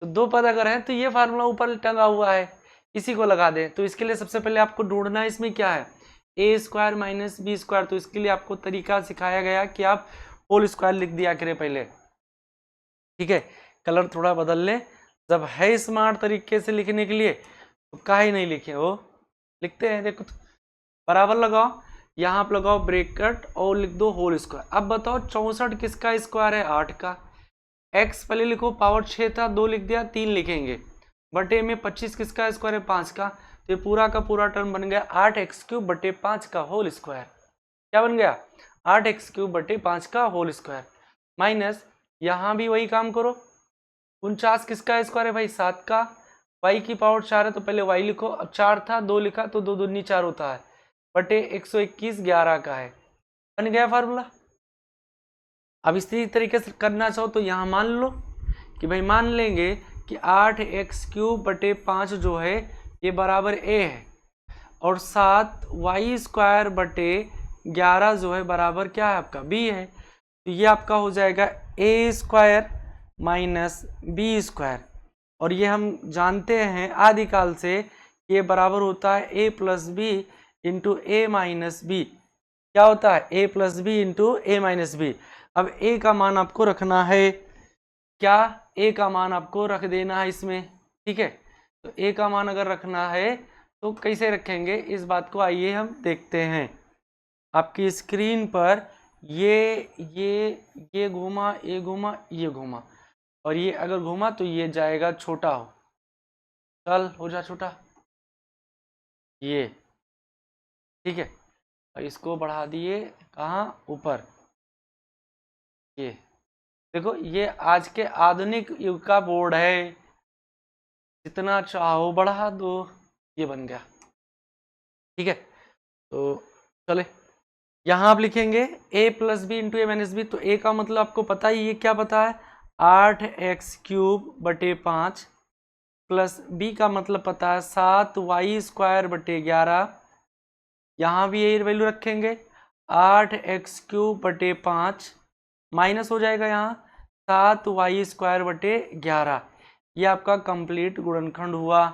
तो 2 पद अगर हैं तो ये फार्मूला ऊपर टंगा हुआ है, इसी को लगा दें। तो इसके लिए सबसे पहले आपको ढूंढना है इसमें क्या है, A square minus B square. तो इसके लिए आपको तरीका सिखाया गया कि आप होल स्क्वायर लिख दिया करें पहले, ठीक है। कलर थोड़ा बदल ले, जब है स्मार्ट तरीके से लिखने के लिए तो काहे नहीं लिखे हो, लिखते हैं। देखो तो बराबर लगाओ, यहाँ आप लगाओ ब्रैकेट और लिख दो होल स्क्वायर। अब बताओ 64 किसका स्क्वायर है? 8 का। x पहले लिखो, पावर 6 था 2 लिख दिया, 3 लिखेंगे, बटे में 25 किसका स्क्वायर है? 5 का। तो ये पूरा का पूरा टर्म बन गया 8x³ बटे 5 का होल स्क्वायर। क्या बन गया? 8x³/5 का होल स्क्वायर माइनस यहाँ भी वही काम करो। 49 किसका स्क्वायर है भाई? 7 का। y की पावर 4 है तो पहले y लिखो। अब 4 था 2 लिखा तो 2 दूनी 4 होता है बटे 121 11 का है। बन गया फार्मूला। अब इसी तरीके से करना चाहो तो यहाँ मान लो कि भाई मान लेंगे कि 8x³/5 जो है ये बराबर a है और 7y²/11 जो है बराबर क्या है आपका b है। तो ये आपका हो जाएगा a² माइनस b²। और ये हम जानते हैं आदिकाल से ये बराबर होता है a+b into a minus b। क्या होता है? a+b into a minus b। अब a का मान आपको रखना है, क्या a का मान आपको रख देना है इसमें, ठीक है। तो a का मान अगर रखना है तो कैसे रखेंगे इस बात को आइए हम देखते हैं। आपकी स्क्रीन पर ये घूमा, ये घूमा, ये घूमा और ये अगर घूमा तो ये जाएगा छोटा हो। चल हो जा छोटा, ये ठीक है। और इसको बढ़ा दिए कहाँ? ऊपर। ये देखो ये आज के आधुनिक युग का बोर्ड है, जितना चाहो बढ़ा दो। ये बन गया, ठीक है। तो चले यहाँ आप लिखेंगे a+b into a minus b। तो a का मतलब आपको पता ही, ये क्या पता है? 8x³/5 प्लस b का मतलब पता है 7y²/11। यहाँ भी यही वैल्यू रखेंगे 8x³/5 माइनस हो जाएगा यहाँ 7y²/11। ये आपका कंप्लीट गुणनखंड हुआ।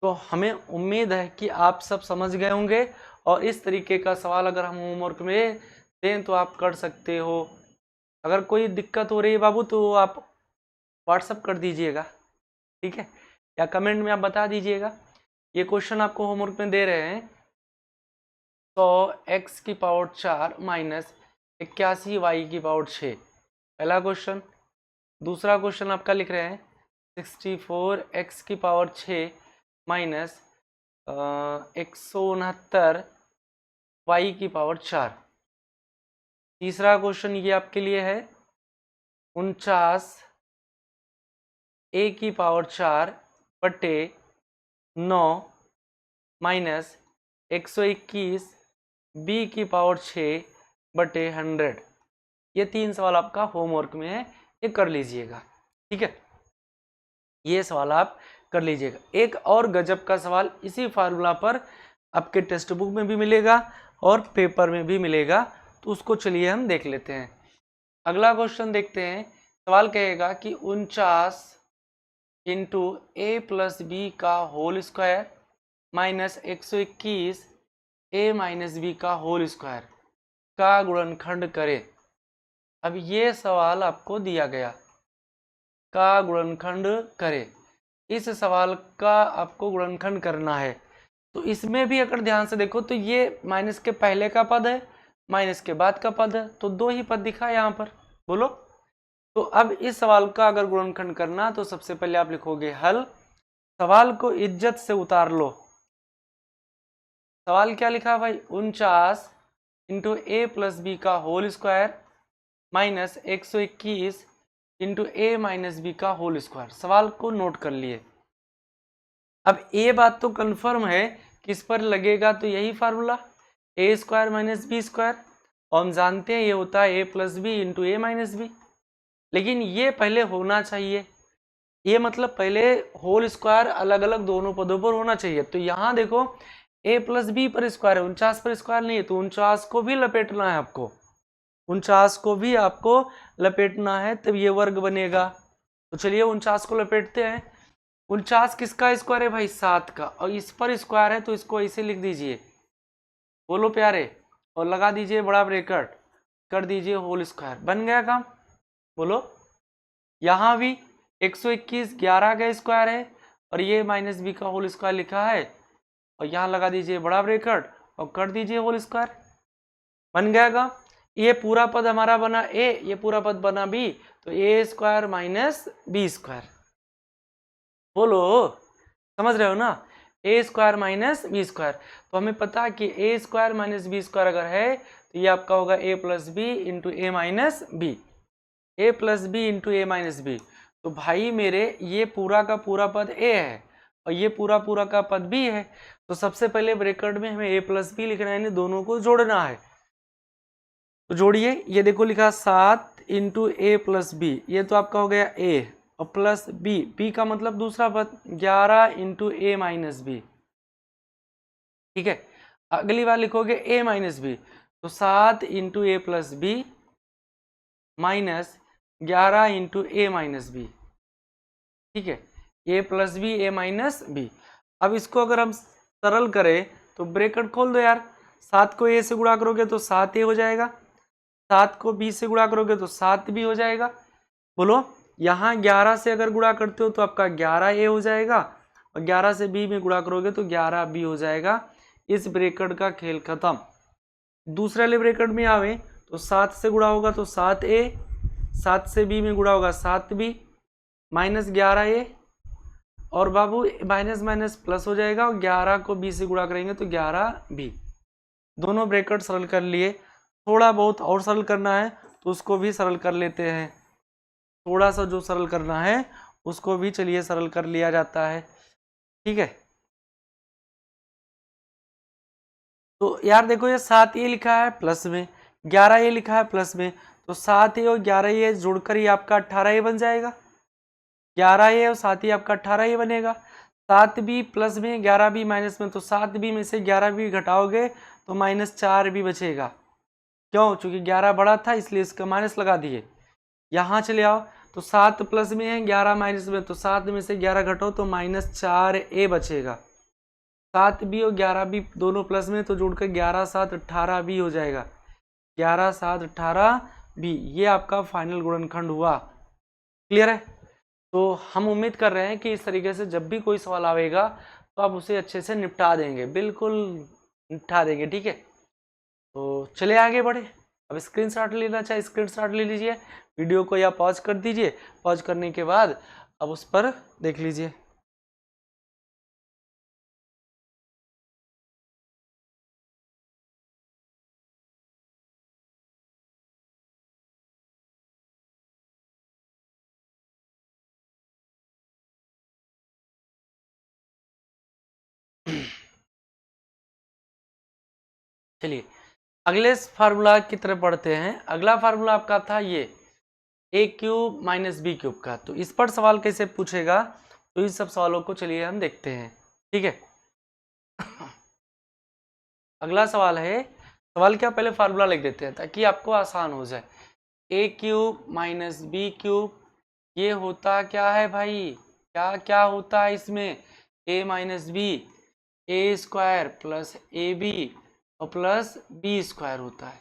तो हमें उम्मीद है कि आप सब समझ गए होंगे और इस तरीके का सवाल अगर हम होमवर्क में दें तो आप कर सकते हो। अगर कोई दिक्कत हो रही है बाबू तो आप व्हाट्सअप कर दीजिएगा, ठीक है, या कमेंट में आप बता दीजिएगा। ये क्वेश्चन आपको होमवर्क में दे रहे हैं 100x⁴ माइनस 81y⁴ पहला क्वेश्चन। दूसरा क्वेश्चन आपका लिख रहे हैं 64x⁴ माइनस 169y⁴। तीसरा क्वेश्चन ये आपके लिए है 49a⁴/9 माइनस 121b⁴/100। ये 3 सवाल आपका होमवर्क में है, ये कर लीजिएगा, ठीक है। ये सवाल आप कर लीजिएगा। एक और गजब का सवाल इसी फार्मूला पर आपके टेक्स्ट बुक में भी मिलेगा और पेपर में भी मिलेगा, तो उसको चलिए हम देख लेते हैं। अगला क्वेश्चन देखते हैं। सवाल कहेगा कि 49 इंटू a+b का whole square minus 121 a minus b का होल स्क्वायर का गुणनखंड करें। अब ये सवाल आपको दिया गया, का गुणनखंड करें। इस सवाल का आपको गुणनखंड करना है। तो इसमें भी अगर ध्यान से देखो तो ये माइनस के पहले का पद है, माइनस के बाद का पद है, तो 2 ही पद दिखा है यहाँ पर। बोलो। तो अब इस सवाल का अगर गुणनखंड करना तो सबसे पहले आप लिखोगे हल। सवाल को इज्जत से उतार लो। सवाल क्या लिखा भाई? 49 इंटू a+b का whole square minus 121 into a minus b का होल स्क्वायर। सवाल को नोट कर लिए। अब ये बात तो कंफर्म है किस पर लगेगा, तो यही फार्मूला a² माइनस b²। और हम जानते हैं ये होता है a+b into a minus b। लेकिन ये पहले होना चाहिए, ये मतलब पहले होल स्क्वायर अलग अलग दोनों पदों पर होना चाहिए। तो यहाँ देखो a+b पर स्क्वायर है, 49 पर स्क्वायर नहीं है, तो 49 को भी लपेटना है आपको, 49 को भी आपको लपेटना है, तब ये वर्ग बनेगा। तो चलिए 49 को लपेटते हैं। 49 किसका स्क्वायर है भाई? 7 का। और इस पर स्क्वायर है तो इसको ऐसे लिख दीजिए, बोलो प्यारे, और लगा दीजिए बड़ा ब्रैकेट, कर दीजिए होल स्क्वायर। बन गया काम, बोलो। यहाँ भी 121 11 का स्क्वायर है और ये माइनस b का होल स्क्वायर लिखा है, और यहाँ लगा दीजिए बड़ा ब्रैकेट और कर दीजिए होल स्क्वायर। बन गया काम। ये पूरा पद हमारा बना a, ये पूरा पद बना b, तो a² माइनस b²। बोलो, समझ रहे हो ना? a² minus b²। तो हमें पता कि a² माइनस b² अगर है तो ये आपका होगा a plus B into A minus B, a plus B into A minus B. तो भाई मेरे ये पूरा का पूरा पद a है और ये पूरा पूरा का पद b है, तो सबसे पहले ब्रैकेट में हमें a प्लस बी लिखना है, यानी दोनों को जोड़ना है। तो जोड़िए, ये देखो लिखा 7 इंटू ए प्लस बी, ये तो आपका हो गया a और प्लस बी, बी का मतलब दूसरा पद 11 इंटू ए माइनस बी। ठीक है, अगली बार लिखोगे a माइनस बी, तो 7 into A plus B minus 11 into A minus B. ठीक है, a plus B A minus B. अब इसको अगर हम सरल करें तो ब्रैकेट खोल दो यार, 7 को a से गुणा करोगे तो 7a हो जाएगा, 7 को b से गुणा करोगे तो 7b हो जाएगा। बोलो, यहाँ 11 से अगर गुणा करते हो तो आपका 11a हो जाएगा और 11 से b में गुणा करोगे तो 11b हो जाएगा। इस ब्रैकेट का खेल खत्म। दूसरे वाले ब्रैकेट में आवे तो 7 से गुणा होगा तो 7a, 7 से b में गुणा होगा 7b माइनस 11a, और बाबू माइनस माइनस प्लस हो जाएगा और 11 को b से गुणा करेंगे तो 11b। दोनों ब्रैकेट सरल कर लिए। थोड़ा बहुत और सरल करना है तो उसको भी सरल कर लेते हैं, थोड़ा सा जो सरल करना है उसको भी चलिए सरल कर लिया जाता है। ठीक है, तो यार देखो ये 7a लिखा है प्लस में, 11a लिखा है प्लस में, तो 7a और 11a जोड़कर ये आपका 18a बन जाएगा। 11a और 7a आपका 18a बनेगा। 7b प्लस में 11b माइनस में, तो 7b में से 11b घटाओगे तो माइनस 4b बचेगा। क्यों? चूंकि 11 बड़ा था इसलिए इसका माइनस लगा दिए। यहाँ चले आओ तो 7 प्लस में है 11 माइनस में, तो 7 में से 11 घटाओ तो माइनस 4a बचेगा। 7b और 11b दोनों प्लस में, तो जोड़कर 11 7 18b हो जाएगा। 11 7 18b, ये आपका फाइनल गुणनखंड हुआ। क्लियर है? तो हम उम्मीद कर रहे हैं कि इस तरीके से जब भी कोई सवाल आएगा तो आप उसे अच्छे से निपटा देंगे, बिल्कुल निपटा देंगे। ठीक है, तो चले आगे बढ़े। अब स्क्रीनशॉट लेना चाहे स्क्रीनशॉट ले लीजिए, वीडियो को या पॉज कर दीजिए, पॉज करने के बाद अब उस पर देख लीजिए। चलिए अगले फार्मूला की तरफ बढ़ते हैं। अगला फार्मूला आपका था ये ए क्यूब माइनस बी क्यूब का। तो इस पर सवाल कैसे पूछेगा, तो इन सब सवालों को चलिए हम देखते हैं। ठीक है, अगला सवाल है, सवाल क्या, पहले फार्मूला लिख देते हैं ताकि आपको आसान हो जाए। ए क्यूब माइनस बी क्यूब, ये होता क्या है भाई, क्या क्या होता है इसमें, A minus B, A square plus A B और प्लस बी स्क्वायर होता है।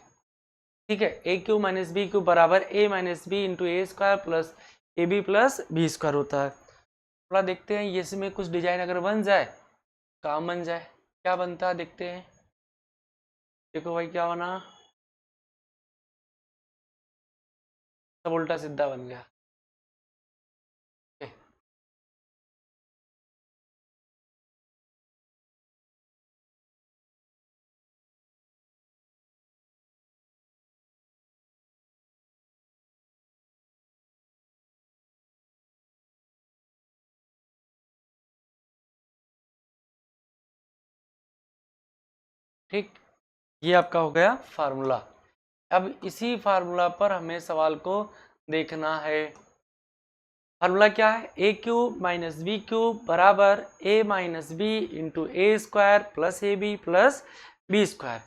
ठीक है, A cube minus B cube बराबर A minus B into A square plus A B plus B square होता है। थोड़ा देखते हैं ये इसमें कुछ डिजाइन अगर बन जाए, काम बन जाए, क्या बनता है देखते हैं। देखो भाई क्या बना, सब उल्टा सीधा बन गया। ठीक, ये आपका हो गया फार्मूला। अब इसी फार्मूला पर हमें सवाल को देखना है। फार्मूला क्या है, A cube minus B cube बराबर A minus B into A square plus A B plus B square.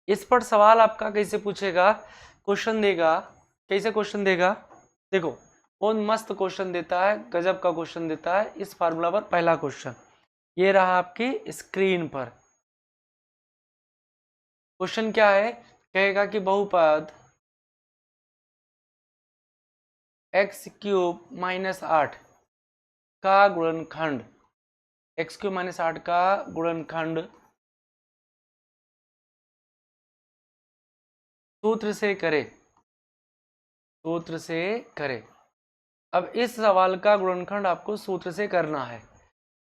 इस पर सवाल आपका कैसे पूछेगा, क्वेश्चन देगा, कैसे क्वेश्चन देगा, देखो कौन मस्त क्वेश्चन देता है, गजब का क्वेश्चन देता है इस फार्मूला पर। पहला क्वेश्चन ये रहा आपकी स्क्रीन पर। क्वेश्चन क्या है, कहेगा कि बहुपद एक्स क्यूब माइनस 8 का गुणनखंड, एक्स क्यूब माइनस 8 का गुणनखंड सूत्र से करे, सूत्र से करे। अब इस सवाल का गुणनखंड आपको सूत्र से करना है,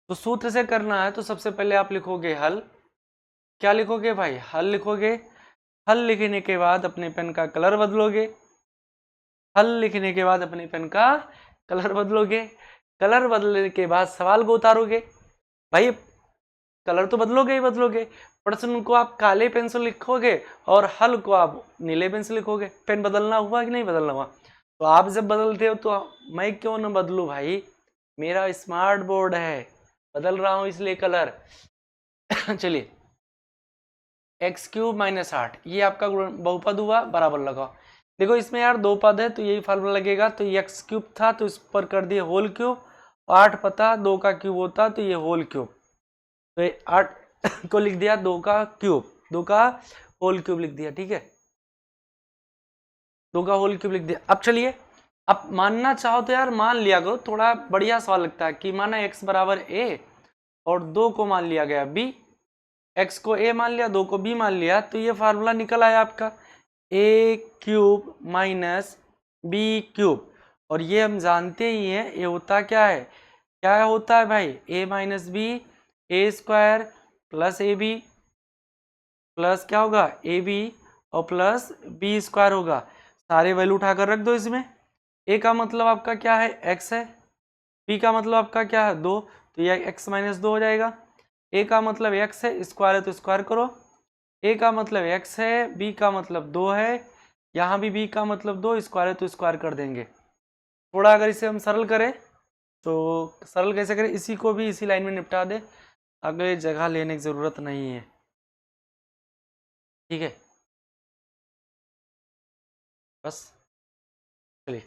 तो सूत्र से करना है तो सबसे पहले आप लिखोगे हल। क्या लिखोगे भाई, हल लिखोगे। हल लिखने के बाद अपने पेन का कलर बदलोगे, हल लिखने के बाद अपने पेन का कलर बदलोगे, कलर बदलने के बाद सवाल को उतारोगे। भाई कलर तो बदलोगे ही बदलोगे, प्रश्न को आप काले पेन से लिखोगे और हल को आप नीले पेन से लिखोगे। पेन बदलना हुआ कि नहीं बदलना हुआ? तो आप जब बदलते हो तो मैं क्यों ना बदलूं भाई, मेरा स्मार्ट बोर्ड है, बदल रहा हूं इसलिए कलर। चलिए एक्स क्यूब माइनस 8 ये आपका बहुपद हुआ, बराबर लगाओ। देखो इसमें यार दो पद है तो यही फार्मूला लगेगा, तो ये एक्स क्यूब था तो इस पर कर दिए होल क्यूब, 8 पता 2 का क्यूब होता तो ये होल क्यूब, तो ये 8 को लिख दिया 2 का क्यूब, 2 का होल क्यूब लिख दिया, ठीक है 2 का होल क्यूब लिख दिया। अब चलिए अब मानना चाहो तो यार मान लिया करो, थोड़ा बढ़िया सवाल लगता है कि माना x बराबर a और 2 को मान लिया गया b, x को a मान लिया 2 को b मान लिया, तो ये फार्मूला निकल आया आपका a cube minus b cube, और ये हम जानते ही हैं ये होता क्या है, क्या होता है भाई a minus B A square plus A B plus क्या होगा ए बी और प्लस बी स्क्वायर होगा। सारे वैल्यू उठाकर रख दो इसमें, a का मतलब आपका क्या है x है, b का मतलब आपका क्या है 2, तो यह x माइनस 2 हो जाएगा। a का मतलब x है, स्क्वायर है तो स्क्वायर करो, a का मतलब x है, b का मतलब 2 है, यहाँ भी b का मतलब 2, स्क्वायर है तो स्क्वायर कर देंगे। थोड़ा अगर इसे हम सरल करें तो सरल कैसे करें, इसी को भी इसी लाइन में निपटा दे, अगले जगह लेने की जरूरत नहीं है, ठीक है बस। चलिए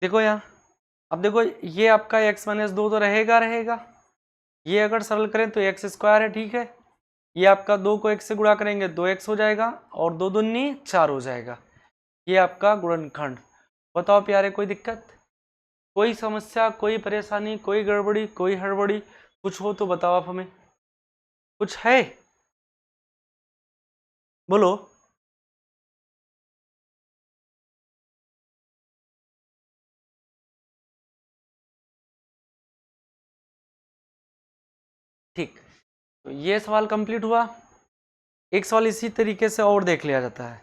देखो यहाँ, अब देखो ये आपका x माइनस 2 तो रहेगा रहेगा, ये अगर सरल करें तो एक्स स्क्वायर है, ठीक है ये आपका 2 को x से गुणा करेंगे 2x हो जाएगा और 2 दूनी 4 हो जाएगा, ये आपका गुणनखंड। बताओ प्यारे कोई दिक्कत, कोई समस्या, कोई परेशानी, कोई गड़बड़ी, कोई हड़बड़ी, कुछ हो तो बताओ आप हमें, कुछ है बोलो। ठीक, तो ये सवाल कंप्लीट हुआ। एक सवाल इसी तरीके से और देख लिया जाता है,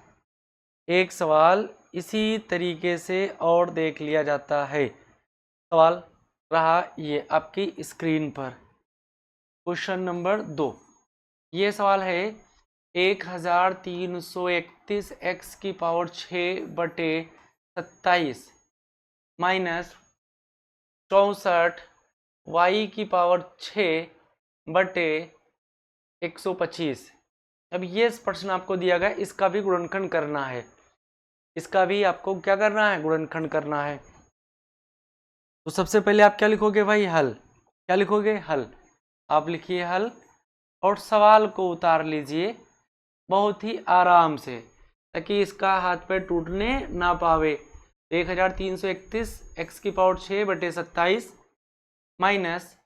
एक सवाल इसी तरीके से और देख लिया जाता है। सवाल रहा ये आपकी स्क्रीन पर, क्वेश्चन नंबर 2। ये सवाल है 1331 x की पावर 6/27 माइनस 64 y की पावर 6/125। अब ये प्रश्न आपको दिया गया, इसका भी गुणनखंड करना है, इसका भी आपको क्या करना है गुणनखंड करना है। तो सबसे पहले आप क्या लिखोगे भाई हल, क्या लिखोगे हल, आप लिखिए हल और सवाल को उतार लीजिए बहुत ही आराम से ताकि इसका हाथ पैर टूटने ना पावे। 1331 x की पावर 6/27 माइनस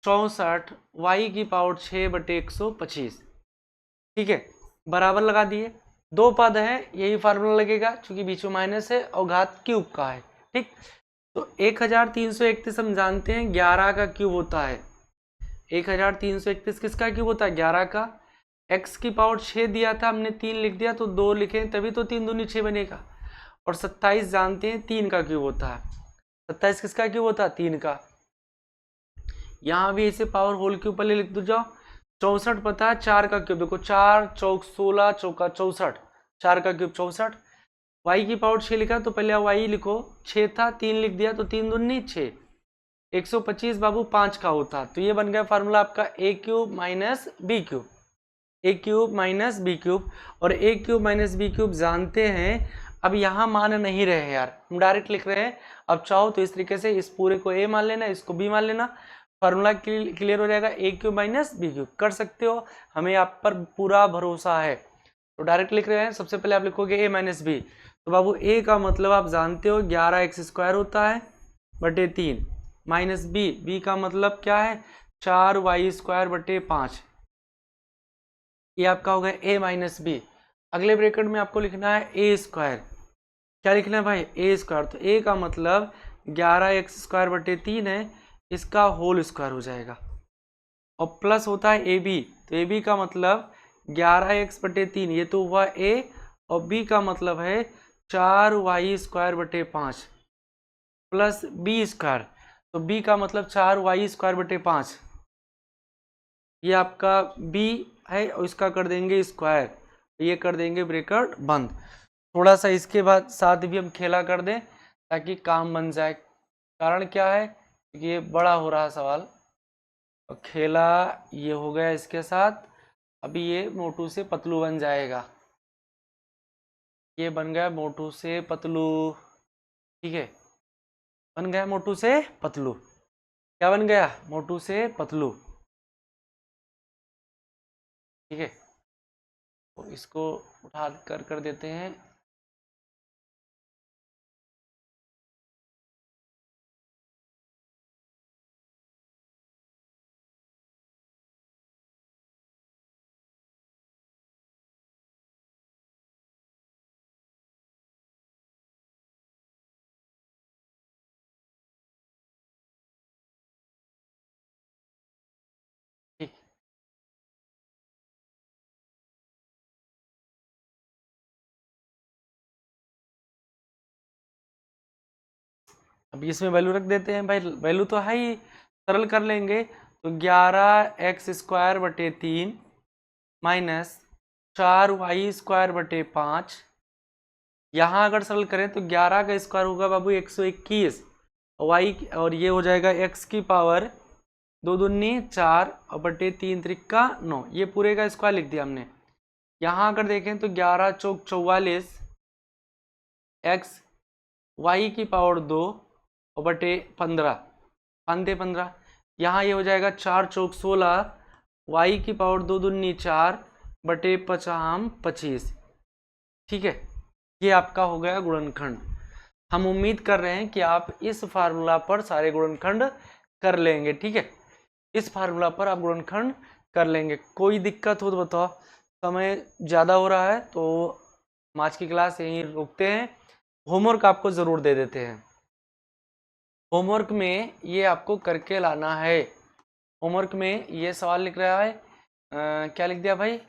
64 y की पावर 6/125, ठीक है बराबर लगा दिए, दो पद है यही फार्मूला लगेगा क्योंकि बीच में माइनस है और घात क्यूब का है, ठीक। तो 1331 हम जानते हैं 11 का क्यूब होता है, 1331 किसका क्यूब होता है 11 का, x की पावर 6 दिया था हमने 3 लिख दिया तो 2 लिखे तभी तो 3 दूनी 6 बनेगा, और 27 जानते हैं 3 का क्यूब होता है, 27 किसका क्यूब होता है 3 का। यहाँ भी इसे पावर होल क्यूब पहले लिख दो जाओ, 64 पता है 4 का क्यूब, देखो 4 चौक 16 चौका 64, 4 का क्यूब 64, y की पावर 6 लिखा तो पहले y लिखो, 6 था 3 लिख दिया तो 3 दूनी 6, 125 बाबू 5 का होता, तो ये बन गया फार्मूला आपका a cube minus B cube, a cube minus B cube, और a cube minus B cube जानते हैं। अब यहाँ मान नहीं रहे यार, हम डायरेक्ट लिख रहे हैं, अब चाहो तो इस तरीके से इस पूरे को a मान लेना, इसको b मान लेना, फार्मूला क्लियर हो जाएगा, a cube minus B cube कर सकते हो, हमें आप पर पूरा भरोसा है। तो डायरेक्ट लिख रहे हैं, सबसे पहले आप लिखोगे a माइनस बी, तो बाबू a का मतलब आप जानते हो 11x स्क्वायर होता है बटे 3 माइनस बी का मतलब क्या है 4y स्क्वायर बटे 5, ये आपका हो गया a माइनस बी। अगले ब्रैकेट में आपको लिखना है a स्क्वायर, क्या लिखना है भाई a स्क्वायर, तो a का मतलब 11x स्क्वायर बटे 3 है, इसका होल स्क्वायर हो जाएगा, और प्लस होता है ab, तो ab का मतलब 11x/3 ये तो हुआ a, और b का मतलब है 4y²/5 प्लस b², तो b का मतलब 4y²/5, ये आपका b है और इसका कर देंगे स्क्वायर, ये कर देंगे ब्रैकेट बंद। थोड़ा सा इसके बाद साथ भी हम खेला कर दें ताकि काम बन जाए। कारण क्या है कि ये बड़ा हो रहा सवाल, और खेला ये हो गया इसके साथ। अभी ये मोटू से पतलू बन जाएगा, ये बन गया मोटू से पतलू। ठीक है, बन गया मोटू से पतलू। क्या बन गया? मोटू से पतलू। ठीक है, तो इसको उठा कर देते हैं। ठीक, अब इसमें वैल्यू रख देते हैं भाई, वैल्यू तो है ही, सरल कर लेंगे। तो 11x²/3 माइनस 4y²/5, यहाँ अगर सरल करें तो 11 का स्क्वायर होगा बाबू 121, y और ये हो जाएगा x की पावर 2 दूनी 4 और बटे 3 त्रिका 9, ये पूरे का स्क्वायर लिख दिया हमने। यहाँ अगर देखें तो 11 चौक 44, x y की पावर 2 और बटे 15, 15, यहाँ ये हो जाएगा 4 चौक 16, y की पावर 2 दूनी 4 बटे 5 25। ठीक है, ये आपका हो गया गुणनखंड। हम उम्मीद कर रहे हैं कि आप इस फार्मूला पर सारे गुणनखंड कर लेंगे। ठीक है, इस फार्मूला पर आप गुणनखंड कर लेंगे। कोई दिक्कत हो तो बताओ। समय ज़्यादा हो रहा है तो हम आज की क्लास यहीं रोकते हैं। होमवर्क आपको ज़रूर दे देते हैं। होमवर्क में ये आपको करके लाना है। होमवर्क में ये सवाल लिख रहा है, क्या लिख दिया भाई?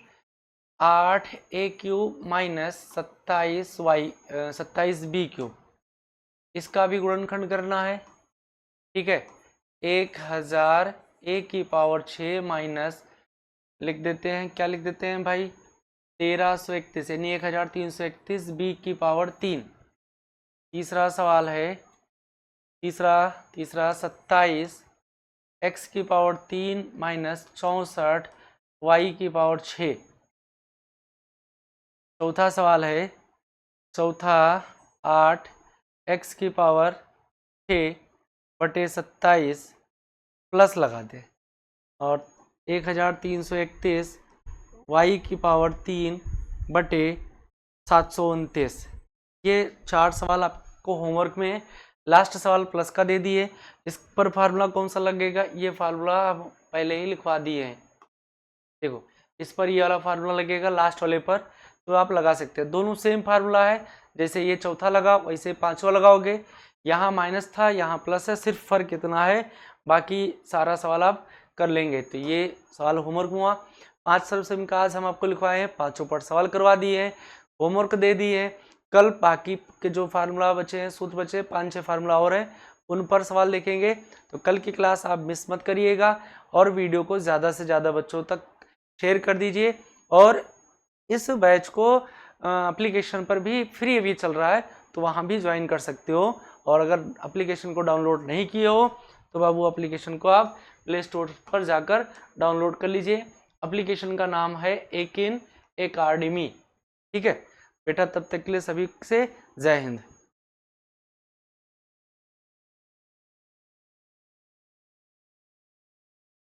8a³ माइनस 27b³, इसका भी गुणनखंड करना है। ठीक है, 1000 a की पावर 6 माइनस लिख देते हैं, क्या लिख देते हैं भाई? 1331 यानी 1331 b की पावर 3। तीसरा सवाल है, तीसरा 27 x की पावर 3 माइनस 64 y की पावर 6। चौथा सवाल है, चौथा 8 x की पावर 6 बटे 27 प्लस लगा दे, और 1331 y की पावर 3 बटे 729। ये 4 सवाल आपको होमवर्क में लास्ट सवाल प्लस का दे दिए। इस पर फार्मूला कौन सा लगेगा? ये फार्मूला हम पहले ही लिखवा दिए हैं। देखो, इस पर ये वाला फार्मूला लगेगा लास्ट वाले पर, तो आप लगा सकते हैं। दोनों सेम फार्मूला है, जैसे ये चौथा लगा वैसे पांचवा लगाओगे। यहाँ माइनस था, यहाँ प्लस है, सिर्फ फर्क इतना है, बाकी सारा सवाल आप कर लेंगे। तो ये सवाल होमवर्क हुआ। 5 सर्वसम का आज हम आपको लिखवाए हैं, 5 पर सवाल करवा दिए हैं, होमवर्क दे दिए हैं। कल बाकी के जो फार्मूला बचे हैं, सूत्र बचे 5-6 फार्मूला और हैं, उन पर सवाल देखेंगे। तो कल की क्लास आप मिस मत करिएगा, और वीडियो को ज़्यादा से ज़्यादा बच्चों तक शेयर कर दीजिए। और इस बैच को एप्लीकेशन पर भी फ्री अभी चल रहा है, तो वहाँ भी ज्वाइन कर सकते हो। और अगर एप्लीकेशन को डाउनलोड नहीं किए हो तो बाबू एप्लीकेशन को आप प्ले स्टोर पर जाकर डाउनलोड कर लीजिए। एप्लीकेशन का नाम है एकिन एकेडमी। ठीक है बेटा, तब तक के लिए सभी से जय हिंद।